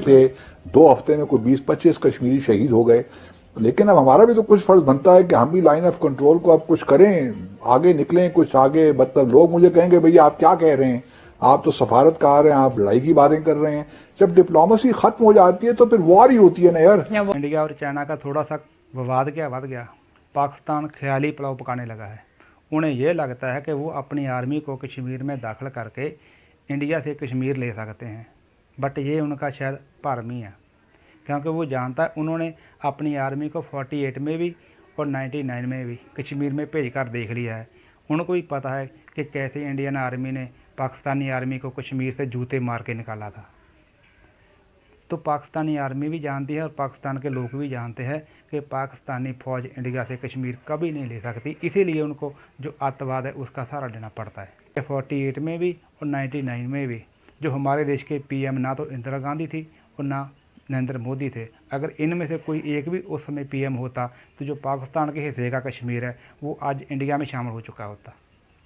पिछले 2 हफ्ते में कोई 20-25 कश्मीरी शहीद हो गए। लेकिन अब हमारा भी तो कुछ फर्ज बनता है कि हम भी लाइन ऑफ कंट्रोल को अब कुछ करें, आगे निकलें, कुछ आगे। मतलब लोग मुझे कहेंगे भैया आप क्या कह रहे हैं, आप तो सफारतकार हैं, आप लड़ाई की बातें कर रहे हैं। जब डिप्लोमेसी खत्म हो जाती है तो फिर वॉर ही होती है ना यार। इंडिया और चाइना का थोड़ा सा विवाद क्या बढ़ गया, पाकिस्तान ख्याली पुलाव पकाने लगा है। उन्हें यह लगता है कि वो अपनी आर्मी को कश्मीर में दाखिल करके इंडिया से कश्मीर ले सकते हैं, बट ये उनका शायद भरम ही है, क्योंकि वो जानता है उन्होंने अपनी आर्मी को 48 में भी और 99 में भी कश्मीर में भेज कर देख लिया है। उनको भी पता है कि कैसे इंडियन आर्मी ने पाकिस्तानी आर्मी को कश्मीर से जूते मार के निकाला था। तो पाकिस्तानी आर्मी भी जानती है और पाकिस्तान के लोग भी जानते हैं कि पाकिस्तानी फ़ौज इंडिया से कश्मीर कभी नहीं ले सकती, इसीलिए उनको जो अतवाद है उसका सहारा लेना पड़ता है। 48 में भी और 99 में भी जो हमारे देश के पीएम ना तो इंदिरा गांधी थी और ना नरेंद्र मोदी थे। अगर इनमें से कोई एक भी उस समय पीएम होता तो जो पाकिस्तान के हिस्से का कश्मीर है वो आज इंडिया में शामिल हो चुका होता।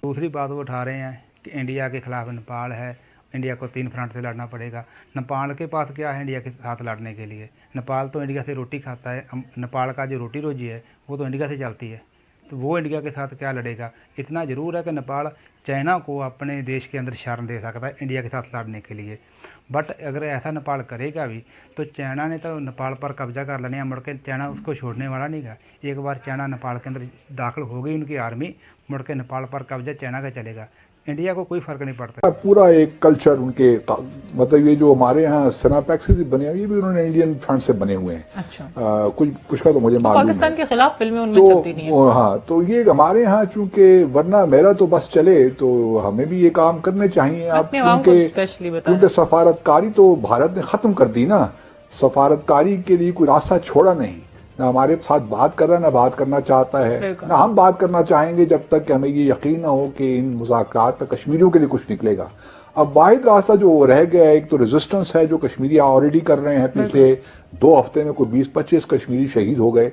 दूसरी बात वो उठा रहे हैं कि इंडिया के ख़िलाफ़ नेपाल है, इंडिया को 3 फ्रंट से लड़ना पड़ेगा। नेपाल के पास क्या है इंडिया के साथ लड़ने के लिए? नेपाल तो इंडिया से रोटी खाता है, नेपाल का जो रोटी रोजी है वो तो इंडिया से चलती है, तो वो इंडिया के साथ क्या लड़ेगा? इतना ज़रूर है कि नेपाल चाइना को अपने देश के अंदर शरण दे सकता है इंडिया के साथ लड़ने के लिए। बट अगर ऐसा नेपाल करेगा भी तो चाइना ने तो नेपाल पर कब्जा कर लेने, मुड़ के चाइना उसको छोड़ने वाला नहीं है। एक बार चाइना नेपाल के अंदर दाखिल हो गई उनकी आर्मी, मुड़ के नेपाल पर कब्जा चाइना का चलेगा, इंडिया को कोई फ़र्क नहीं पड़ता। पूरा एक कल्चर उनके, मतलब ये जो हमारे यहाँ सेनापैक्स बने हुए, ये भी उन्होंने इंडियन फ्रंट से बने हुए हैं। अच्छा। कुछ का तो मुझे मालूम है। पाकिस्तान के खिलाफ फिल्में उनमें चलती नहीं है। हाँ, तो ये हमारे यहाँ चूंकि वरना मेरा तो बस चले तो हमें भी ये काम करने चाहिए आप, क्योंकि सफारतकारी तो भारत ने खत्म कर दी ना। सफारतकारी के लिए कोई रास्ता छोड़ा नहीं, ना हमारे साथ बात कर रहा है, ना बात करना चाहता है, ना हम बात करना चाहेंगे जब तक कि हमें ये यकीन ना हो कि इन मुज़ाकरात में कश्मीरियों के लिए कुछ निकलेगा। अब वाहिद रास्ता जो रह गया है, एक तो रेजिस्टेंस है जो कश्मीरी ऑलरेडी कर रहे हैं। पिछले 2 हफ्ते में कोई 20-25 कश्मीरी शहीद हो गए।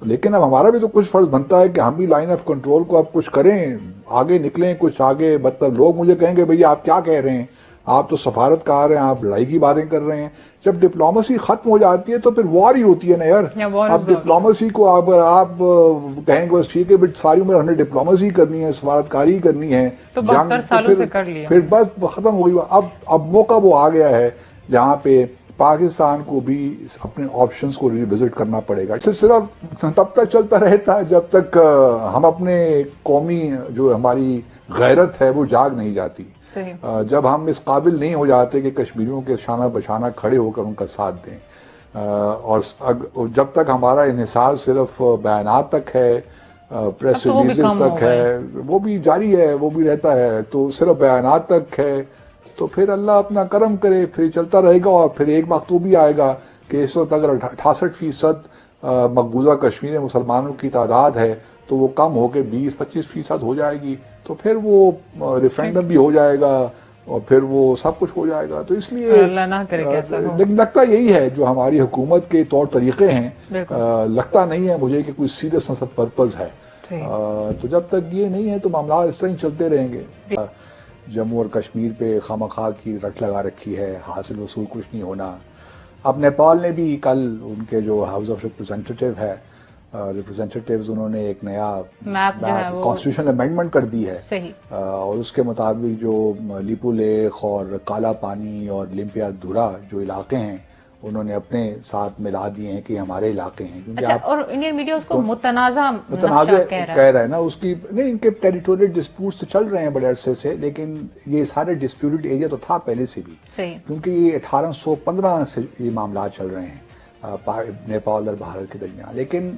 लेकिन अब हमारा भी तो कुछ फर्ज बनता है कि हम भी लाइन ऑफ कंट्रोल को अब कुछ करें, आगे निकलें, कुछ आगे। मतलब लोग मुझे कहेंगे भैया आप क्या कह रहे हैं, आप तो सफारतकार हैं, आप लड़ाई की बातें कर रहे हैं। जब डिप्लोमेसी खत्म हो जाती है तो फिर वॉर ही होती है ना यार। अब डिप्लोमेसी को आप कहेंगे बस ठीक है बट सारी उम्र हमने डिप्लोमेसी करनी है, सफारतकारी करनी है, तो 72 सालों से कर लिया, फिर बस खत्म हो गई। अब मौका वो आ गया है जहाँ पे पाकिस्तान को भी अपने ऑप्शंस को रिविजिट करना पड़ेगा। सिलसिला तब तक चलता रहता है जब तक हम अपने कौमी जो हमारी गैरत है वो जाग नहीं जाती। जब हम इस काबिल नहीं हो जाते कि कश्मीरियों के शाना बशाना खड़े होकर उनका साथ दें, और जब तक हमारा इन्हिसार सिर्फ बयानात तक है, प्रेस रिलीजेस तक है, वो भी जारी है, वो भी रहता है, तो सिर्फ बयानात तक है, तो फिर अल्लाह अपना करम करे, फिर चलता रहेगा। और फिर एक वक्त वो भी आएगा कि इस वक्त अगर 68% मकबूजा कश्मीर मुसलमानों की तादाद है तो वो कम होकर 20-25% हो जाएगी, तो फिर वो रेफरेंडम भी हो जाएगा और फिर वो सब कुछ हो जाएगा। तो इसलिए लेकिन लगता यही है जो हमारी हुकूमत के तौर तरीके हैं, लगता नहीं है मुझे कि कोई सीरियस पर्पज है। तो जब तक ये नहीं है तो मामला इस तरह ही चलते रहेंगे। जम्मू और कश्मीर पे खामखा की रट लगा रखी है, हासिल वसूल कुछ नहीं होना। अब नेपाल ने भी कल उनके जो हाउस ऑफ रिप्रेजेंटेटिव है, रिप्रेजेंटेटिव्स, उन्होंने एक नया कॉन्स्टिट्यूशनल अमेंडमेंट कर दी है। सही। और उसके मुताबिक जो लिपू लेक और काला पानी और लिम्पिया धुरा जो इलाके हैं उन्होंने अपने साथ मिला दिए हैं कि हमारे इलाके हैं। क्योंकि अच्छा, और इंडियन मीडिया उसको मुतनाज़ा कह रहा है ना, उसकी नहीं, इनके टेरिटोरियल डिस्प्यूट्स तो चल रहे हैं बड़े अरसे से, लेकिन ये सारे डिस्प्यूटेड एरिया तो था पहले से भी। सही। क्योंकि ये 1815 से ये मामला चल रहे हैं नेपाल और भारत के दरमियान। लेकिन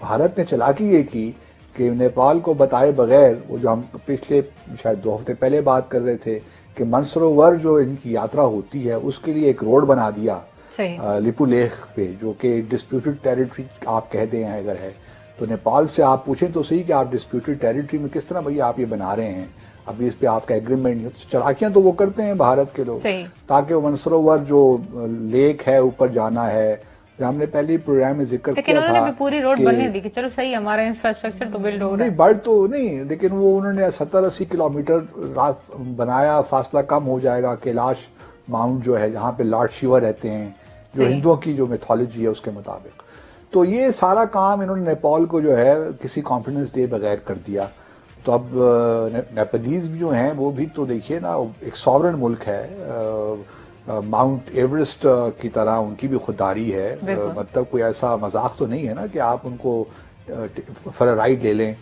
भारत ने चालाकी ये की कि नेपाल को बताए बगैर, वो जो हम पिछले शायद 2 हफ्ते पहले बात कर रहे थे कि मनसरोवर जो इनकी यात्रा होती है उसके लिए एक रोड बना दिया लिपू लेक पे, जो कि डिस्प्यूटेड टेरिटरी आप कह दें अगर है तो। नेपाल से आप पूछें तो सही कि आप डिस्प्यूटेड टेरिटरी में किस तरह भैया आप ये बना रहे हैं, अभी इस पे आपका एग्रीमेंट नहीं। तो चालाकियां तो वो करते हैं भारत के लोग, ताकि वो मनसरोवर जो लेक है ऊपर जाना है, हमने पहले ही प्रोग्राम में जिक्र किया था भी पूरी रोड बनने दी कि चलो सही हमारा इंफ्रास्ट्रक्चर तो बिल्ड हो रहा है। नहीं बढ़ तो नहीं, लेकिन वो उन्होंने 70-80 किलोमीटर बनाया, फासला कम हो जाएगा। कैलाश माउंट जो है जहाँ पे लॉर्ड शिवा रहते हैं, जो सही। हिंदुओं की जो मिथोलॉजी है उसके मुताबिक। तो ये सारा काम इन्होंने नेपाल को जो है किसी कॉन्फिडेंस दे बगैर कर दिया। तो अब नेपालीज जो हैं वो भी तो देखिए ना, एक सॉवरेन मुल्क है, माउंट एवरेस्ट की तरह उनकी भी खुददारी है। बिल्कुल। मतलब कोई ऐसा मजाक तो नहीं है ना कि आप उनको फॉर राइड ले लें।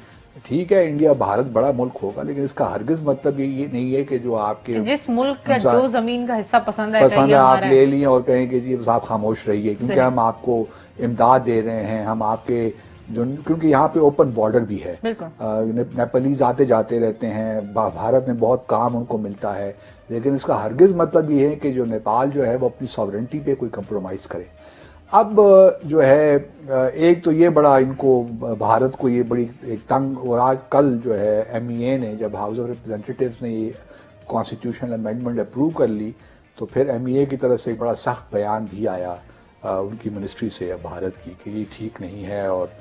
ठीक है, इंडिया भारत बड़ा मुल्क होगा, लेकिन इसका हरगिज मतलब ये नहीं है कि जो आपके कि जिस मुल्क का जो जमीन का हिस्सा पसंद है पसंद ये है आप हमारा ले लिए और कहें कि जी आप खामोश रहिए, क्योंकि सही। हम आपको इमदाद दे रहे हैं, हम आपके जो, क्योंकि यहाँ पे ओपन बॉर्डर भी है। बिल्कुल। नेपालीज आते जाते रहते हैं, भारत में बहुत काम उनको मिलता है, लेकिन इसका हरगिज मतलब ये है कि जो नेपाल जो है वो अपनी सॉवरेंटी पे कोई कंप्रोमाइज करे। अब जो है एक तो ये बड़ा इनको, भारत को ये बड़ी एक तंग, और आज कल जो है MEA ने, जब हाउस ऑफ रिप्रेजेंटेटिव्स ने ये कॉन्स्टिट्यूशनल अमेंडमेंट अप्रूव कर ली, तो फिर MEA की तरफ से एक बड़ा सख्त बयान भी आया उनकी मिनिस्ट्री से भारत की कि ये ठीक नहीं है और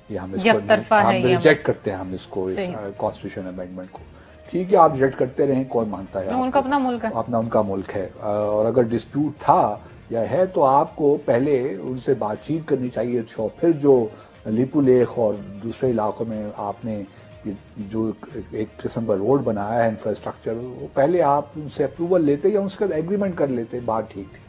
ये हम इसको एकतरफा है, हम ये रिजेक्ट करते हैं, हम इसको इस कॉन्स्टिट्यूशन अमेंडमेंट को। ठीक है, आप रिजेक्ट करते रहें, कौन मानता है? उनका अपना मुल्क है, अपना उनका मुल्क है। और अगर डिस्प्यूट था या है तो आपको पहले उनसे बातचीत करनी चाहिए। फिर जो लिपू लेख और दूसरे इलाकों में आपने जो एक किस्म का रोड बनाया है, इंफ्रास्ट्रक्चर, वो पहले आप उनसे अप्रूवल लेते या उसके साथ एग्रीमेंट कर लेते, बात ठीक थी।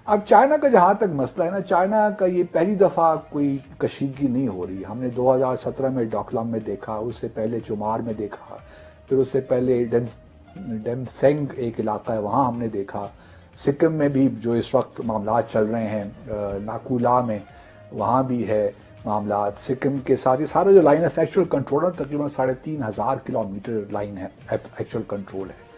अब चाइना का जहाँ तक मसला है ना, चाइना का ये पहली दफ़ा कोई कशीदगी नहीं हो रही। हमने 2017 में डोकलाम में देखा, उससे पहले चुमार में देखा, फिर उससे पहले डेमसेंग एक इलाका है वहाँ हमने देखा, सिक्किम में भी जो इस वक्त मामला चल रहे हैं, नाकुला में वहाँ भी है मामला। सिक्किम के साथ ये सारा जो लाइन ऑफ एक्चुअल कंट्रोल है, तकरीबन 3,500 किलोमीटर लाइन है एक्चुअल कंट्रोल है।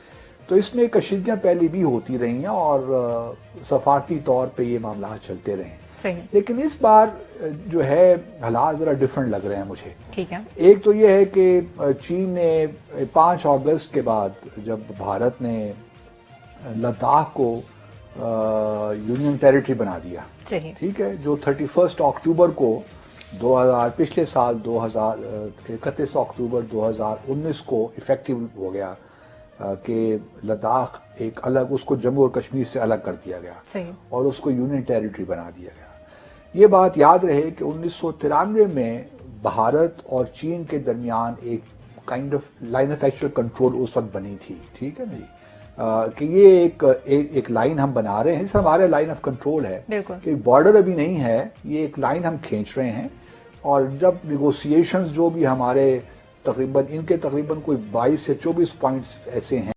तो इसमें कशीदगियाँ पहले भी होती रही हैं और सफारती तौर पे ये मामला चलते रहे। सही। लेकिन इस बार जो है हालात ज़रा डिफरेंट लग रहे हैं मुझे। ठीक है। एक तो ये है कि चीन ने 5 अगस्त के बाद जब भारत ने लद्दाख को यूनियन टेरिटरी बना दिया, ठीक है, जो 31 अक्टूबर को 2000 पिछले साल 31 अक्टूबर 2019 को इफेक्टिव हो गया कि लद्दाख एक अलग, उसको जम्मू और कश्मीर से अलग कर दिया गया। सही। और उसको यूनियन टेरिटरी बना दिया गया। ये बात याद रहे कि 1993 में भारत और चीन के दरमियान एक kind of line of actual control उस वक्त बनी थी, ठीक है ना जी, कि ये एक लाइन हम बना रहे हैं, जिससे हमारे लाइन ऑफ कंट्रोल है कि बॉर्डर अभी नहीं है, ये एक लाइन हम खींच रहे हैं। और जब निगोशिएशंस जो भी हमारे तकरीबन कोई 22 से 24 पॉइंट्स ऐसे हैं